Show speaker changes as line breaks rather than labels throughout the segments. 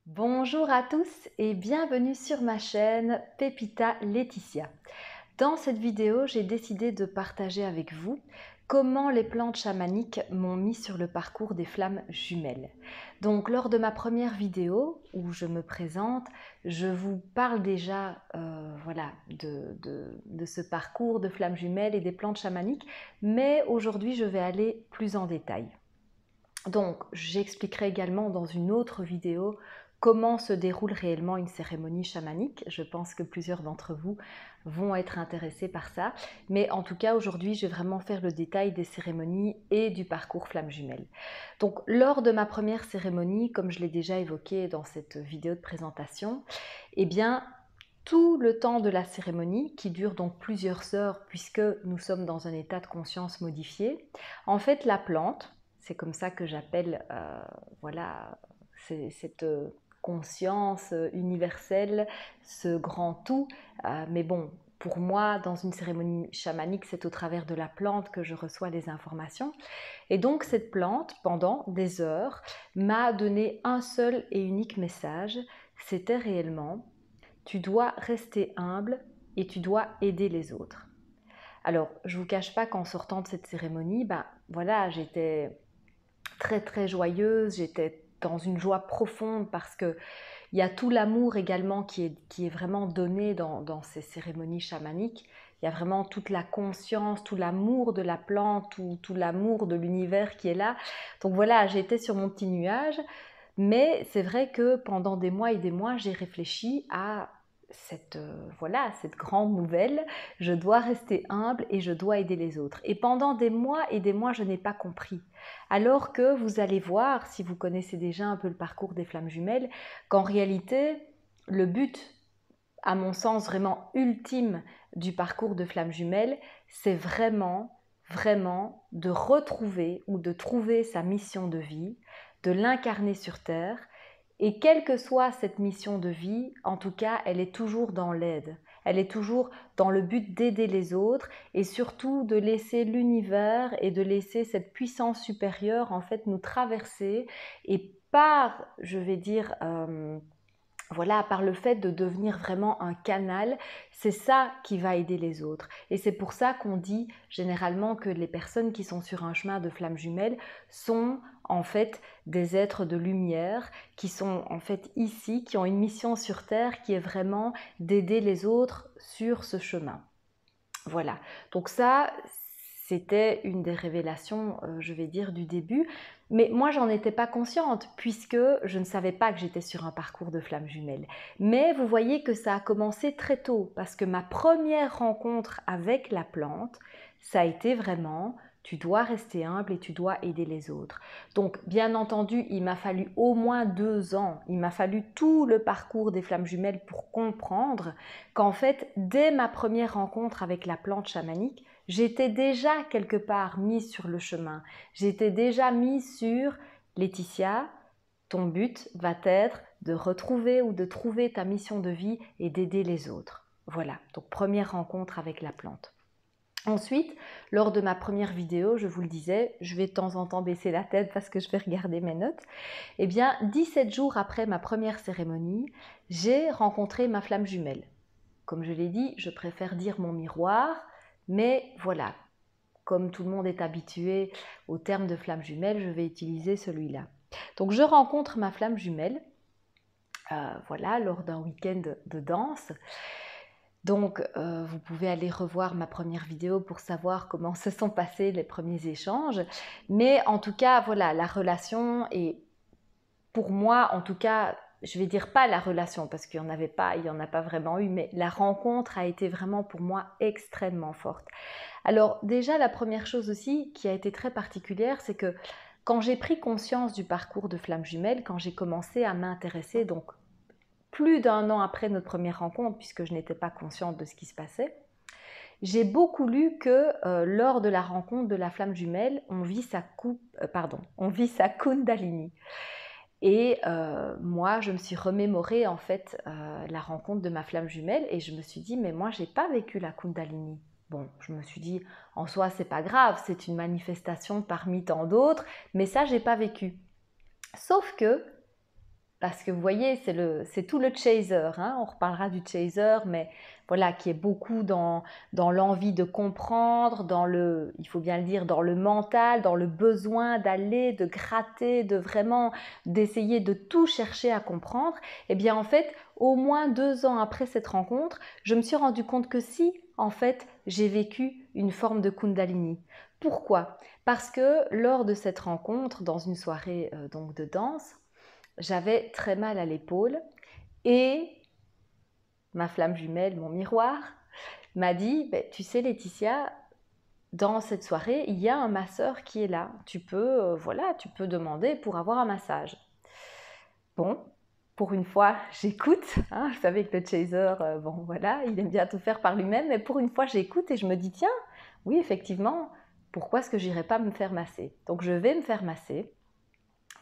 Bonjour à tous et bienvenue sur ma chaîne Pépita Laetitia. Dans cette vidéo, j'ai décidé de partager avec vous comment les plantes chamaniques m'ont mis sur le parcours des flammes jumelles. Donc lors de ma première vidéo où je me présente, je vous parle déjà de ce parcours de flammes jumelles et des plantes chamaniques, mais aujourd'hui je vais aller plus en détail. Donc, j'expliquerai également dans une autre vidéo comment se déroule réellement une cérémonie chamanique. Je pense que plusieurs d'entre vous vont être intéressés par ça. Mais en tout cas, aujourd'hui, je vais vraiment faire le détail des cérémonies et du parcours flamme jumelle. Donc, lors de ma première cérémonie, comme je l'ai déjà évoqué dans cette vidéo de présentation, eh bien, tout le temps de la cérémonie, qui dure donc plusieurs heures puisque nous sommes dans un état de conscience modifié, en fait, la plante, c'est comme ça que j'appelle cette conscience universelle, ce grand tout. Mais bon, pour moi, dans une cérémonie chamanique, c'est au travers de la plante que je reçois les informations. Et donc cette plante, pendant des heures, m'a donné un seul et unique message. C'était réellement, tu dois rester humble et tu dois aider les autres. Alors, je ne vous cache pas qu'en sortant de cette cérémonie, j'étais très joyeuse, j'étais dans une joie profonde parce que il y a tout l'amour également qui est vraiment donné dans ces cérémonies chamaniques. Il y a vraiment toute la conscience, tout l'amour de la plante, tout l'amour de l'univers qui est là. Donc voilà, j'étais sur mon petit nuage, mais c'est vrai que pendant des mois et des mois, j'ai réfléchi à cette grande nouvelle. Je dois rester humble et je dois aider les autres. Et pendant des mois et des mois, je n'ai pas compris. Alors que vous allez voir, si vous connaissez déjà un peu le parcours des flammes jumelles, qu'en réalité, le but, à mon sens vraiment ultime du parcours de flammes jumelles, c'est vraiment de retrouver ou de trouver sa mission de vie, de l'incarner sur Terre. Et quelle que soit cette mission de vie, en tout cas, elle est toujours dans l'aide. Elle est toujours dans le but d'aider les autres et surtout de laisser l'univers et de laisser cette puissance supérieure en fait nous traverser et par, je vais dire, par le fait de devenir vraiment un canal, c'est ça qui va aider les autres. Et c'est pour ça qu'on dit généralement que les personnes qui sont sur un chemin de flamme jumelle sont en fait des êtres de lumière qui sont en fait ici, qui ont une mission sur Terre qui est vraiment d'aider les autres sur ce chemin. Voilà, donc ça, c'était une des révélations, je vais dire, du début. Mais moi, j'en étais pas consciente puisque je ne savais pas que j'étais sur un parcours de flamme jumelle. Mais vous voyez que ça a commencé très tôt parce que ma première rencontre avec la plante, ça a été vraiment, tu dois rester humble et tu dois aider les autres. Donc, bien entendu, il m'a fallu au moins 2 ans, il m'a fallu tout le parcours des flammes jumelles pour comprendre qu'en fait, dès ma première rencontre avec la plante chamanique, j'étais déjà quelque part mise sur le chemin. J'étais déjà mise sur Laetitia, ton but va être de retrouver ou de trouver ta mission de vie et d'aider les autres. Voilà, donc première rencontre avec la plante. Ensuite, lors de ma première vidéo, je vous le disais, je vais de temps en temps baisser la tête parce que je vais regarder mes notes. Eh bien, 17 jours après ma première cérémonie, j'ai rencontré ma flamme jumelle. Comme je l'ai dit, je préfère dire mon miroir, mais voilà, comme tout le monde est habitué au terme de flamme jumelle, je vais utiliser celui-là. Donc je rencontre ma flamme jumelle, lors d'un week-end de danse. Donc vous pouvez aller revoir ma première vidéo pour savoir comment se sont passés les premiers échanges. Mais en tout cas, voilà, la relation est, pour moi, en tout cas, je vais dire pas la relation parce qu'il n'y en a pas vraiment eu, mais la rencontre a été vraiment pour moi extrêmement forte. Alors déjà, la première chose aussi qui a été très particulière, c'est que quand j'ai pris conscience du parcours de flamme jumelle, quand j'ai commencé à m'intéresser, donc plus d'1 an après notre première rencontre, puisque je n'étais pas consciente de ce qui se passait, j'ai beaucoup lu que lors de la rencontre de la flamme jumelle, on vit sa Kundalini. Et moi, je me suis remémoré en fait la rencontre de ma flamme jumelle et je me suis dit, mais moi, j'ai pas vécu la Kundalini. Bon, je me suis dit, en soi, c'est pas grave, c'est une manifestation parmi tant d'autres, mais ça, j'ai pas vécu. Sauf que parce que vous voyez, c'est tout le chaser, hein, on reparlera du chaser, mais voilà, qui est beaucoup dans l'envie de comprendre, il faut bien le dire, dans le mental, dans le besoin d'aller, de gratter, d'essayer de tout chercher à comprendre. Eh bien, en fait, au moins 2 ans après cette rencontre, je me suis rendu compte que si, en fait, j'ai vécu une forme de Kundalini. Pourquoi? Parce que lors de cette rencontre, dans une soirée donc de danse, j'avais très mal à l'épaule et ma flamme jumelle, mon miroir, m'a dit tu sais Laetitia, dans cette soirée, il y a un masseur qui est là. Tu peux demander pour avoir un massage. Bon, pour une fois, j'écoute. Hein, vous savez que le chaser, il aime bien tout faire par lui-même, mais pour une fois, j'écoute et je me dis tiens, oui, effectivement, pourquoi est-ce que j'irais pas me faire masser? Donc je vais me faire masser.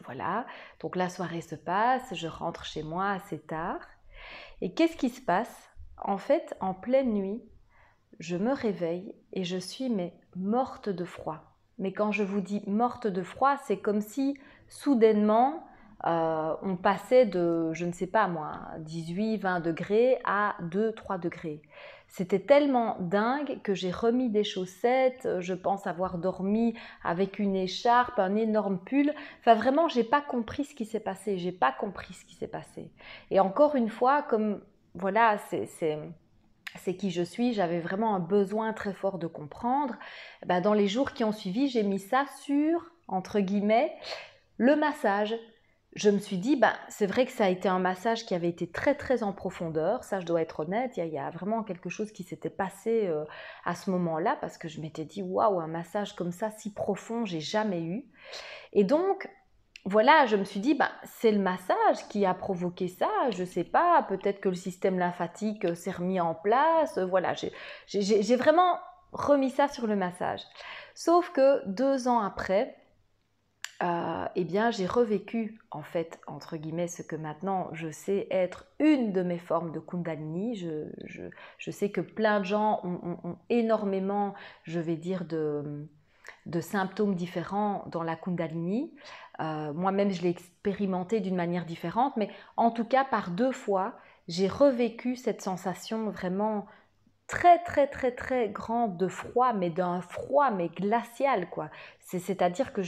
Voilà, donc la soirée se passe, je rentre chez moi assez tard. Et qu'est-ce qui se passe? En fait, en pleine nuit, je me réveille et je suis morte de froid. Mais quand je vous dis morte de froid, c'est comme si soudainement on passait de, je ne sais pas moi, 18, 20 degrés à 2, 3 degrés. C'était tellement dingue que j'ai remis des chaussettes, je pense avoir dormi avec une écharpe, un énorme pull. Enfin vraiment, j'ai pas compris ce qui s'est passé, j'ai pas compris ce qui s'est passé. Et encore une fois, comme voilà, c'est qui je suis, j'avais vraiment un besoin très fort de comprendre. Dans les jours qui ont suivi, j'ai mis ça sur, entre guillemets, le massage. Je me suis dit, c'est vrai que ça a été un massage qui avait été très très en profondeur, ça je dois être honnête, il y a vraiment quelque chose qui s'était passé à ce moment-là, parce que je m'étais dit, waouh, un massage comme ça, si profond, j'ai jamais eu. Et donc, voilà, je me suis dit, c'est le massage qui a provoqué ça, je ne sais pas, peut-être que le système lymphatique s'est remis en place, voilà, j'ai vraiment remis ça sur le massage. Sauf que 2 ans après, eh bien, j'ai revécu, en fait, entre guillemets, ce que maintenant je sais être une de mes formes de Kundalini. Je sais que plein de gens ont énormément, je vais dire, de symptômes différents dans la Kundalini. Moi-même, je l'ai expérimenté d'une manière différente, mais en tout cas, par 2 fois, j'ai revécu cette sensation vraiment très, très, très, très grande de froid, mais d'un froid, mais glacial, quoi. C'est-à-dire que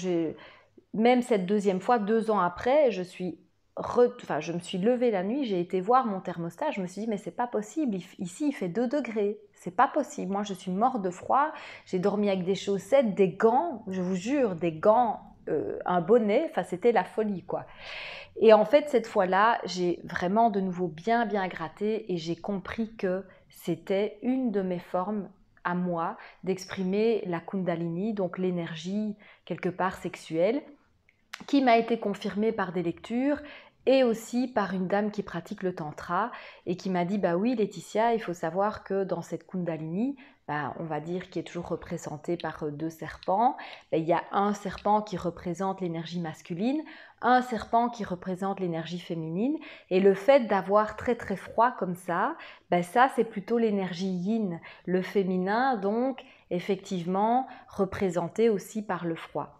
même cette 2e fois, 2 ans après, je me suis levée la nuit, j'ai été voir mon thermostat, je me suis dit mais c'est pas possible, ici il fait 2 degrés, c'est pas possible, moi je suis morte de froid, j'ai dormi avec des chaussettes, des gants, je vous jure, des gants, un bonnet, enfin c'était la folie quoi. Et en fait cette fois-là, j'ai vraiment de nouveau bien gratté et j'ai compris que c'était une de mes formes à moi d'exprimer la Kundalini, donc l'énergie quelque part sexuelle, qui m'a été confirmée par des lectures et aussi par une dame qui pratique le tantra et qui m'a dit oui Laetitia, il faut savoir que dans cette Kundalini, on va dire qui est toujours représentée par 2 serpents, il y a un serpent qui représente l'énergie masculine, un serpent qui représente l'énergie féminine, et le fait d'avoir très très froid comme ça, ça c'est plutôt l'énergie yin, le féminin donc effectivement représenté aussi par le froid.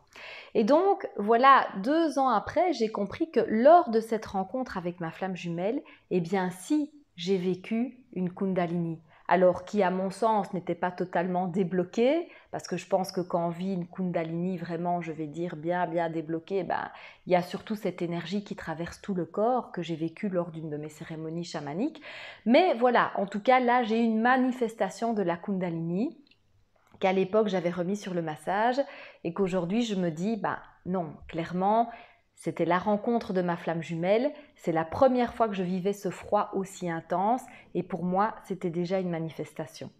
Et donc, voilà, 2 ans après, j'ai compris que lors de cette rencontre avec ma flamme jumelle, eh bien si, j'ai vécu une Kundalini. Alors qui, à mon sens, n'était pas totalement débloquée, parce que je pense que quand on vit une Kundalini vraiment, je vais dire, bien débloquée, il y a surtout cette énergie qui traverse tout le corps que j'ai vécue lors d'une de mes cérémonies chamaniques. Mais voilà, en tout cas, là, j'ai eu une manifestation de la Kundalini, qu'à l'époque j'avais remis sur le massage et qu'aujourd'hui je me dis non, clairement c'était la rencontre de ma flamme jumelle, c'est la première fois que je vivais ce froid aussi intense et pour moi c'était déjà une manifestation.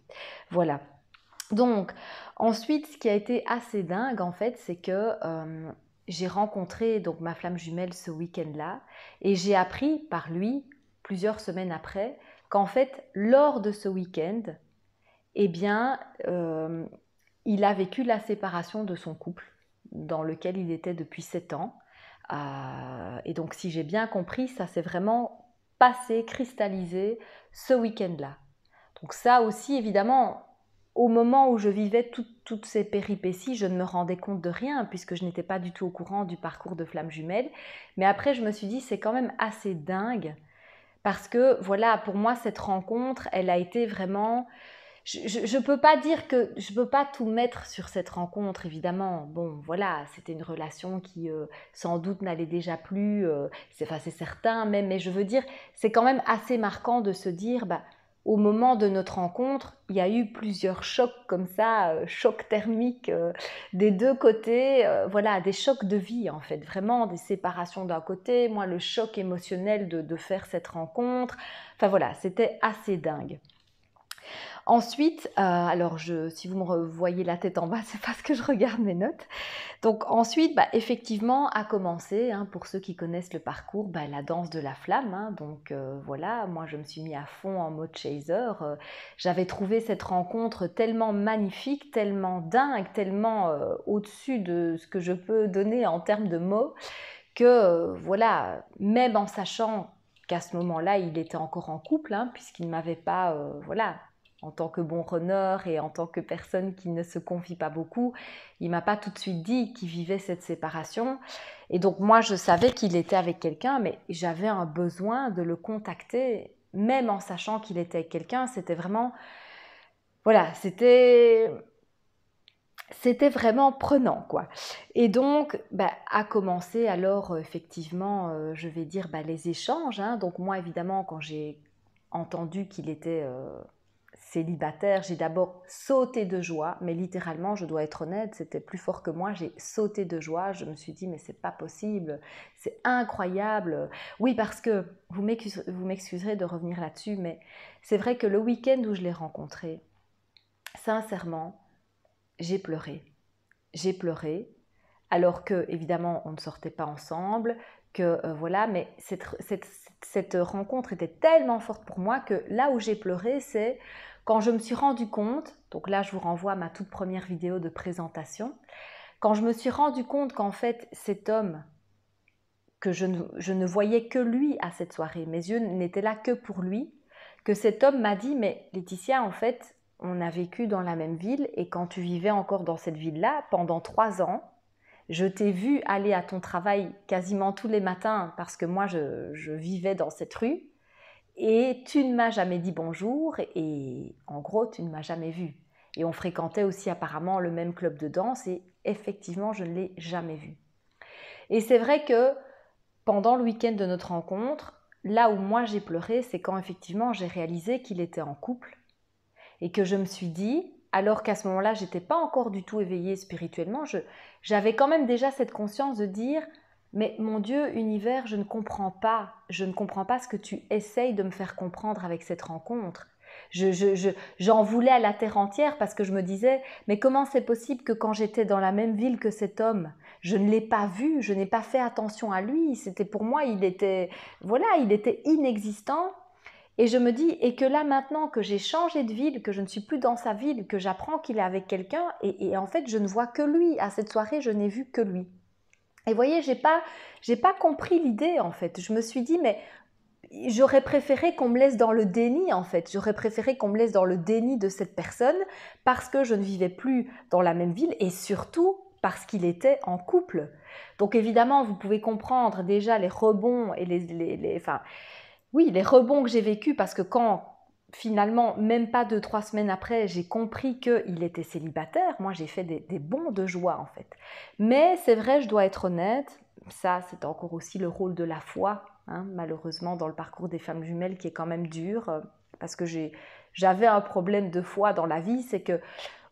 Voilà. Donc ensuite ce qui a été assez dingue en fait c'est que j'ai rencontré donc ma flamme jumelle ce week-end-là et j'ai appris par lui plusieurs semaines après qu'en fait lors de ce week-end eh bien, il a vécu la séparation de son couple, dans lequel il était depuis 7 ans. Et donc, si j'ai bien compris, ça s'est vraiment passé, cristallisé ce week-end-là. Donc ça aussi, évidemment, au moment où je vivais toutes ces péripéties, je ne me rendais compte de rien puisque je n'étais pas du tout au courant du parcours de flamme jumelle. Mais après, je me suis dit, c'est quand même assez dingue parce que, voilà, pour moi, cette rencontre, elle a été vraiment... Je peux pas dire que... Je peux pas tout mettre sur cette rencontre, évidemment. Bon, voilà, c'était une relation qui, sans doute, n'allait déjà plus. C'est certain, même. Mais je veux dire, c'est quand même assez marquant de se dire... Bah, au moment de notre rencontre, il y a eu plusieurs chocs comme ça, chocs thermiques des deux côtés, voilà, des chocs de vie en fait, vraiment des séparations d'un côté, moi le choc émotionnel de faire cette rencontre, enfin voilà, c'était assez dingue. Ensuite, alors si vous me voyez la tête en bas, c'est parce que je regarde mes notes. Donc ensuite, bah, effectivement, a commencé, hein, pour ceux qui connaissent le parcours, bah, la danse de la flamme. Hein. Donc voilà, moi je me suis mis à fond en mode chaser. J'avais trouvé cette rencontre tellement magnifique, tellement dingue, tellement au-dessus de ce que je peux donner en termes de mots, que voilà, même en sachant qu'à ce moment-là, il était encore en couple, hein, puisqu'il ne m'avait pas, voilà, en tant que bon runner et en tant que personne qui ne se confie pas beaucoup, il m'a pas tout de suite dit qu'il vivait cette séparation. Et donc moi, je savais qu'il était avec quelqu'un, mais j'avais un besoin de le contacter, même en sachant qu'il était avec quelqu'un. C'était vraiment, voilà, c'était vraiment prenant, quoi. Et donc, bah, a commencé alors effectivement, je vais dire, bah, les échanges. Hein. Donc moi, évidemment, quand j'ai entendu qu'il était célibataire, j'ai d'abord sauté de joie, mais littéralement, je dois être honnête, c'était plus fort que moi, j'ai sauté de joie, je me suis dit, mais c'est pas possible, c'est incroyable. Oui, parce que, vous m'excuserez de revenir là-dessus, mais c'est vrai que le week-end où je l'ai rencontré, sincèrement, j'ai pleuré. J'ai pleuré, alors que, évidemment, on ne sortait pas ensemble, que voilà, mais cette rencontre était tellement forte pour moi que là où j'ai pleuré, c'est quand je me suis rendu compte, donc là je vous renvoie à ma toute première vidéo de présentation, quand je me suis rendu compte qu'en fait cet homme, que je ne voyais que lui à cette soirée, mes yeux n'étaient là que pour lui, que cet homme m'a dit, mais Laetitia, en fait, on a vécu dans la même ville et quand tu vivais encore dans cette ville-là, pendant 3 ans, je t'ai vu aller à ton travail quasiment tous les matins parce que moi, je vivais dans cette rue et tu ne m'as jamais dit bonjour et en gros, tu ne m'as jamais vu. Et on fréquentait aussi apparemment le même club de danse et effectivement, je ne l'ai jamais vu. Et c'est vrai que pendant le week-end de notre rencontre, là où moi j'ai pleuré, c'est quand effectivement j'ai réalisé qu'il était en couple et que je me suis dit, alors qu'à ce moment-là, j'étais pas encore du tout éveillée spirituellement, j'avais quand même déjà cette conscience de dire, mais mon Dieu, univers, je ne comprends pas ce que tu essayes de me faire comprendre avec cette rencontre. J'en voulais à la terre entière parce que je me disais, mais comment c'est possible que quand j'étais dans la même ville que cet homme, je ne l'ai pas vu, je n'ai pas fait attention à lui, c'était pour moi, il était inexistant. Et je me dis, et que là maintenant que j'ai changé de ville, que je ne suis plus dans sa ville, que j'apprends qu'il est avec quelqu'un, et en fait je ne vois que lui, à cette soirée je n'ai vu que lui. Et vous voyez, j'ai pas compris l'idée en fait. Je me suis dit, mais j'aurais préféré qu'on me laisse dans le déni en fait. J'aurais préféré qu'on me laisse dans le déni de cette personne parce que je ne vivais plus dans la même ville et surtout parce qu'il était en couple. Donc évidemment, vous pouvez comprendre déjà les rebonds et les rebonds que j'ai vécus parce que quand finalement, même pas 2-3 semaines après, j'ai compris qu'il était célibataire, moi j'ai fait des bonds de joie en fait. Mais c'est vrai, je dois être honnête, ça c'est encore aussi le rôle de la foi, hein, malheureusement dans le parcours des femmes jumelles qui est quand même dur, parce que j'avais un problème de foi dans la vie, c'est que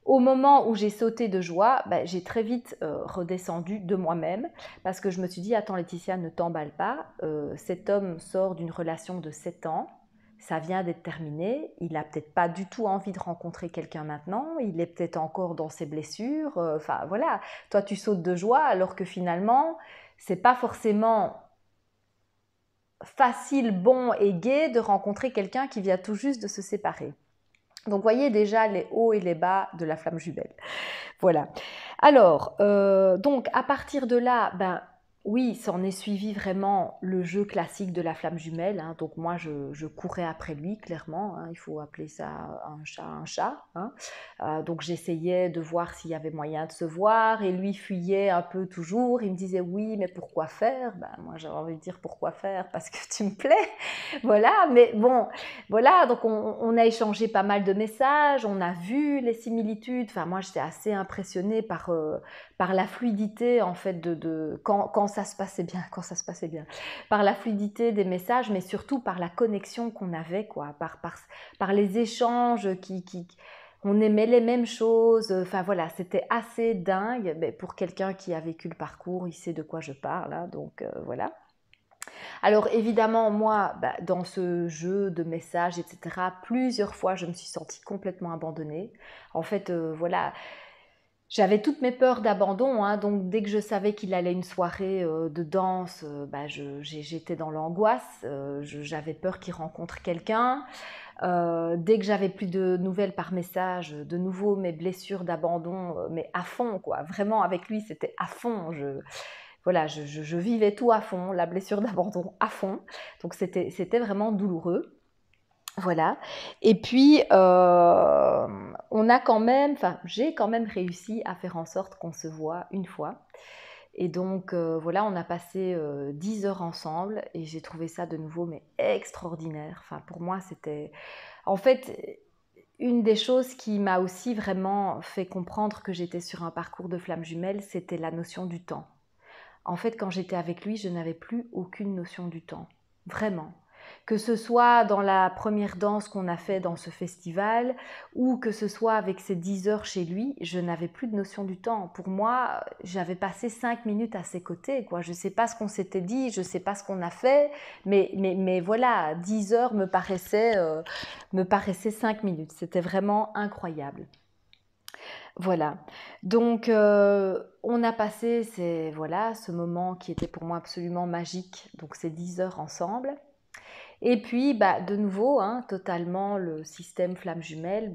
au moment où j'ai sauté de joie, j'ai très vite redescendu de moi-même parce que je me suis dit, attends Laetitia, ne t'emballe pas, cet homme sort d'une relation de 7 ans, ça vient d'être terminé, il n'a peut-être pas du tout envie de rencontrer quelqu'un maintenant, il est peut-être encore dans ses blessures, enfin voilà, toi tu sautes de joie alors que finalement, c'est pas forcément facile, bon et gai de rencontrer quelqu'un qui vient tout juste de se séparer. Donc voyez déjà les hauts et les bas de la flamme jumelle. Voilà. Alors, donc à partir de là, oui, s'en est suivi vraiment le jeu classique de la flamme jumelle, hein. Donc moi, je courais après lui, clairement, hein. Il faut appeler ça un chat, hein. Donc j'essayais de voir s'il y avait moyen de se voir et lui fuyait un peu toujours. Il me disait oui, mais pourquoi faire? Ben, moi, j'avais envie de dire pourquoi faire parce que tu me plais. Voilà, mais bon, voilà, donc on a échangé pas mal de messages, on a vu les similitudes. Enfin, moi, j'étais assez impressionnée par la fluidité en fait quand ça se passait bien, par la fluidité des messages, mais surtout par la connexion qu'on avait, quoi, par les échanges on aimait les mêmes choses. Enfin voilà, c'était assez dingue. Mais pour quelqu'un qui a vécu le parcours, il sait de quoi je parle, hein, donc voilà. Alors évidemment, moi, dans ce jeu de messages, etc., plusieurs fois, je me suis sentie complètement abandonnée. En fait, voilà, j'avais toutes mes peurs d'abandon, hein, donc dès que je savais qu'il allait une soirée de danse, j'étais dans l'angoisse, j'avais peur qu'il rencontre quelqu'un. Dès que j'avais plus de nouvelles par message, de nouveau mes blessures d'abandon, mais à fond, quoi. Vraiment, avec lui, c'était à fond. Voilà, je vivais tout à fond, la blessure d'abandon à fond. Donc c'était vraiment douloureux. Voilà. Et puis, j'ai quand même réussi à faire en sorte qu'on se voit une fois. Et donc, voilà, on a passé 10 heures ensemble et j'ai trouvé ça de nouveau, mais extraordinaire. Enfin, pour moi, c'était... En fait, une des choses qui m'a aussi vraiment fait comprendre que j'étais sur un parcours de flamme jumelle, c'était la notion du temps. En fait, quand j'étais avec lui, je n'avais plus aucune notion du temps. Vraiment. Que ce soit dans la première danse qu'on a fait dans ce festival ou que ce soit avec ces 10 heures chez lui, je n'avais plus de notion du temps. Pour moi, j'avais passé 5 minutes à ses côtés, quoi. Je ne sais pas ce qu'on s'était dit, je ne sais pas ce qu'on a fait, mais voilà, 10 heures me paraissaient 5 minutes. C'était vraiment incroyable. Voilà. Donc, on a passé ce moment qui était pour moi absolument magique, donc ces 10 heures ensemble. Et puis, de nouveau, hein, totalement le système flamme jumelle,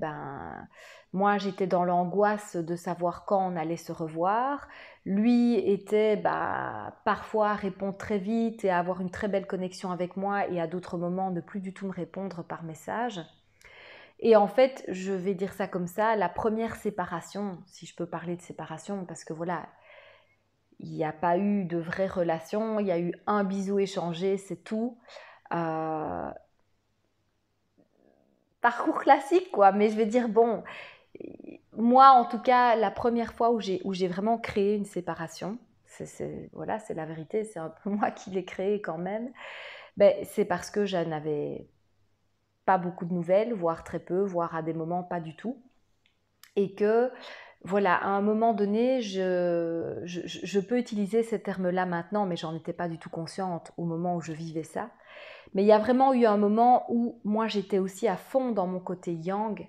moi j'étais dans l'angoisse de savoir quand on allait se revoir. Lui était parfois à répondre très vite et à avoir une très belle connexion avec moi et à d'autres moments ne plus du tout me répondre par message. Et en fait, je vais dire ça comme ça, la première séparation, si je peux parler de séparation, parce que voilà, il n'y a pas eu de vraie relation, il y a eu un bisou échangé, c'est tout. Euh, Parcours classique, quoi, mais je vais dire, bon, moi en tout cas, la première fois où j'ai vraiment créé une séparation, voilà, c'est la vérité, c'est un peu moi qui l'ai créée quand même, c'est parce que je n'avais pas beaucoup de nouvelles, voire très peu, voire à des moments pas du tout. Et que, voilà, à un moment donné, je peux utiliser ces termes-là maintenant, mais j'en étais pas du tout consciente au moment où je vivais ça. Mais il y a vraiment eu un moment où moi j'étais aussi à fond dans mon côté yang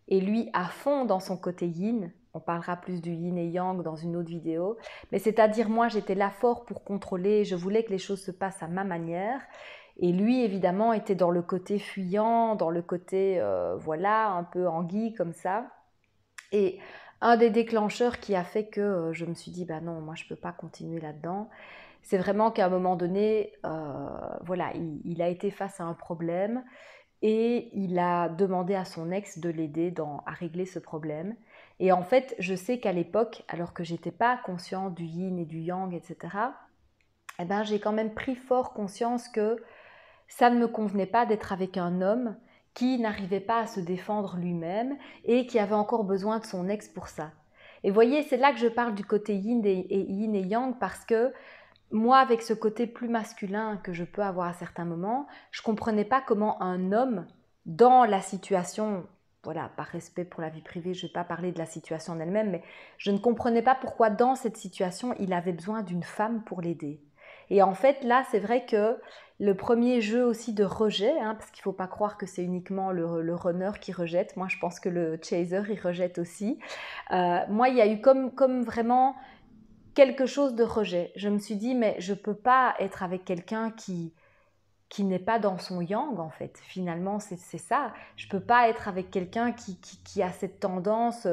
et lui à fond dans son côté yin. On parlera plus du yin et yang dans une autre vidéo. Mais c'est-à-dire moi j'étais là fort pour contrôler, je voulais que les choses se passent à ma manière. Et lui évidemment était dans le côté fuyant, dans le côté voilà un peu anguille comme ça. Et un des déclencheurs qui a fait que je me suis dit, non, moi je ne peux pas continuer là-dedans, c'est vraiment qu'à un moment donné, voilà, il a été face à un problème et il a demandé à son ex de l'aider à régler ce problème. Et en fait, je sais qu'à l'époque, alors que j'étais pas consciente du yin et du yang, etc., j'ai quand même pris fort conscience que ça ne me convenait pas d'être avec un homme qui n'arrivait pas à se défendre lui-même et qui avait encore besoin de son ex pour ça. Et vous voyez, c'est là que je parle du côté yin et yang parce que moi, avec ce côté plus masculin que je peux avoir à certains moments, je ne comprenais pas comment un homme, dans la situation, voilà, par respect pour la vie privée, je ne vais pas parler de la situation en elle-même, mais je ne comprenais pas pourquoi dans cette situation, il avait besoin d'une femme pour l'aider. Et en fait, là, c'est vrai que le premier jeu aussi de rejet, hein, parce qu'il ne faut pas croire que c'est uniquement le runner qui rejette, moi je pense que le chaser, il rejette aussi. Moi, il y a eu comme vraiment quelque chose de rejet. Je me suis dit, mais je ne peux pas être avec quelqu'un qui n'est pas dans son yang en fait. Finalement, c'est ça. Je ne peux pas être avec quelqu'un qui a cette tendance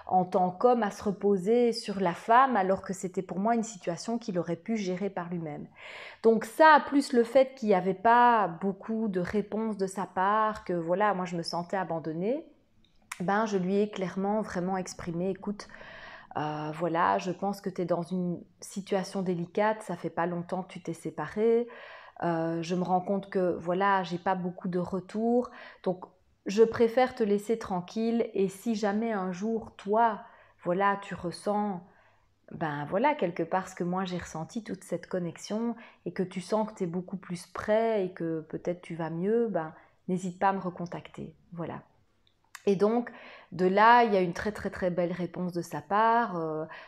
en tant qu'homme à se reposer sur la femme alors que c'était pour moi une situation qu'il aurait pu gérer par lui-même. Donc ça, plus le fait qu'il n'y avait pas beaucoup de réponses de sa part, que voilà, moi je me sentais abandonnée, ben je lui ai clairement vraiment exprimé, écoute, voilà, je pense que tu es dans une situation délicate, ça fait pas longtemps que tu t'es séparée, je me rends compte que voilà, j'ai pas beaucoup de retours, donc je préfère te laisser tranquille et si jamais un jour, toi, voilà, tu ressens, ben voilà, quelque part ce que moi j'ai ressenti, toute cette connexion et que tu sens que tu es beaucoup plus prêt et que peut-être tu vas mieux, ben n'hésite pas à me recontacter, voilà. Et donc, de là, il y a une très très très belle réponse de sa part.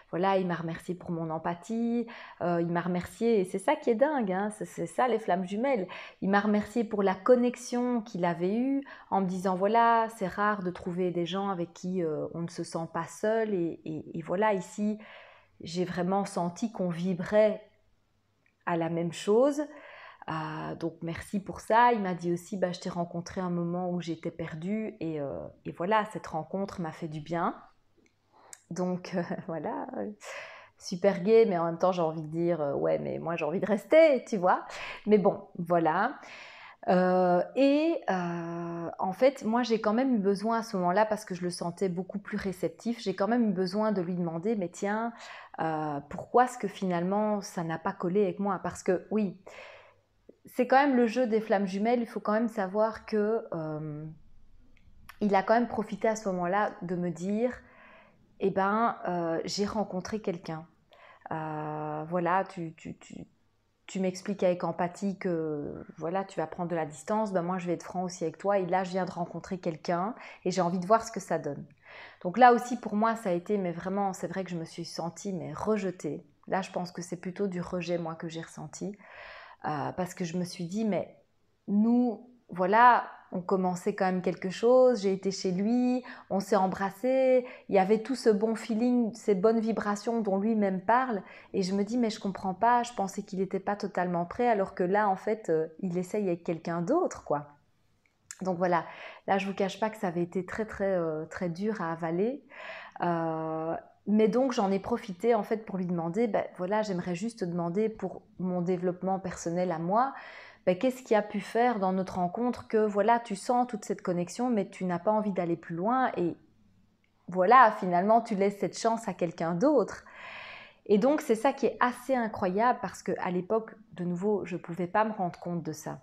Voilà, il m'a remercié pour mon empathie. Il m'a remercié, et c'est ça qui est dingue, hein, c'est ça les flammes jumelles. Il m'a remercié pour la connexion qu'il avait eue en me disant, voilà, c'est rare de trouver des gens avec qui on ne se sent pas seul. Et voilà, ici, j'ai vraiment senti qu'on vibrait à la même chose. Donc merci pour ça. Il m'a dit aussi, bah, je t'ai rencontré à un moment où j'étais perdue et voilà, cette rencontre m'a fait du bien. Donc voilà, super gai, mais en même temps j'ai envie de dire, ouais, mais moi j'ai envie de rester, tu vois. Mais bon, voilà. En fait, moi j'ai quand même eu besoin à ce moment-là, parce que je le sentais beaucoup plus réceptif, j'ai quand même eu besoin de lui demander, mais tiens, pourquoi est-ce que finalement ça n'a pas collé avec moi? Parce que oui, c'est quand même le jeu des flammes jumelles, il faut quand même savoir que il a quand même profité à ce moment-là de me dire, eh ben, j'ai rencontré quelqu'un. Voilà, tu m'expliques avec empathie que voilà, tu vas prendre de la distance, ben moi je vais être franc aussi avec toi, et là je viens de rencontrer quelqu'un et j'ai envie de voir ce que ça donne. Donc là aussi pour moi ça a été, mais vraiment c'est vrai que je me suis sentie mais rejetée. Là je pense que c'est plutôt du rejet moi que j'ai ressenti. Parce que je me suis dit, mais nous, voilà, on commençait quand même quelque chose, j'ai été chez lui, on s'est embrassés, il y avait tout ce bon feeling, ces bonnes vibrations dont lui-même parle, et je me dis, mais je comprends pas, je pensais qu'il n'était pas totalement prêt, alors que là, en fait, il essaye avec quelqu'un d'autre, quoi. Donc voilà, là, je vous cache pas que ça avait été très, très, très dur à avaler. Mais donc j'en ai profité en fait pour lui demander, ben voilà, j'aimerais juste te demander pour mon développement personnel à moi, ben, qu'est-ce qui a pu faire dans notre rencontre que voilà, tu sens toute cette connexion, mais tu n'as pas envie d'aller plus loin et voilà, finalement tu laisses cette chance à quelqu'un d'autre. Et donc c'est ça qui est assez incroyable, parce qu'à l'époque, de nouveau, je ne pouvais pas me rendre compte de ça.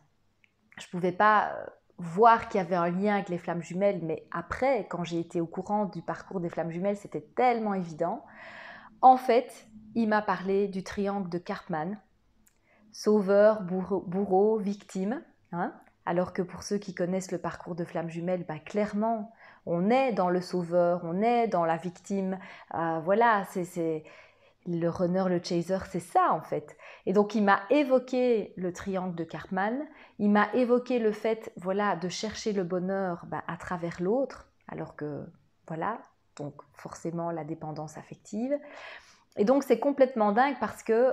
Je ne pouvais pas voir qu'il y avait un lien avec les flammes jumelles, mais après, quand j'ai été au courant du parcours des flammes jumelles, c'était tellement évident. En fait, il m'a parlé du triangle de Karpman, sauveur, bourreau, victime. Hein, alors que pour ceux qui connaissent le parcours de flammes jumelles, bah, clairement, on est dans le sauveur, on est dans la victime. Voilà, c'est le runner, le chaser, c'est ça en fait. Et donc il m'a évoqué le triangle de Karpman, il m'a évoqué le fait, voilà, de chercher le bonheur à travers l'autre, alors que, voilà, donc forcément la dépendance affective. Et donc c'est complètement dingue, parce que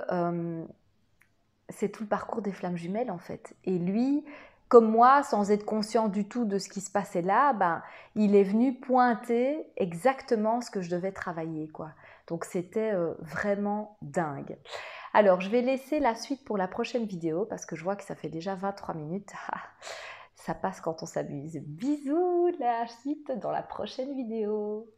c'est tout le parcours des flammes jumelles en fait. Et lui, comme moi, sans être conscient du tout de ce qui se passait là, il est venu pointer exactement ce que je devais travailler, quoi. Donc c'était vraiment dingue. Alors je vais laisser la suite pour la prochaine vidéo, parce que je vois que ça fait déjà 23 minutes. Ça passe quand on s'amuse. Bisous, la suite dans la prochaine vidéo.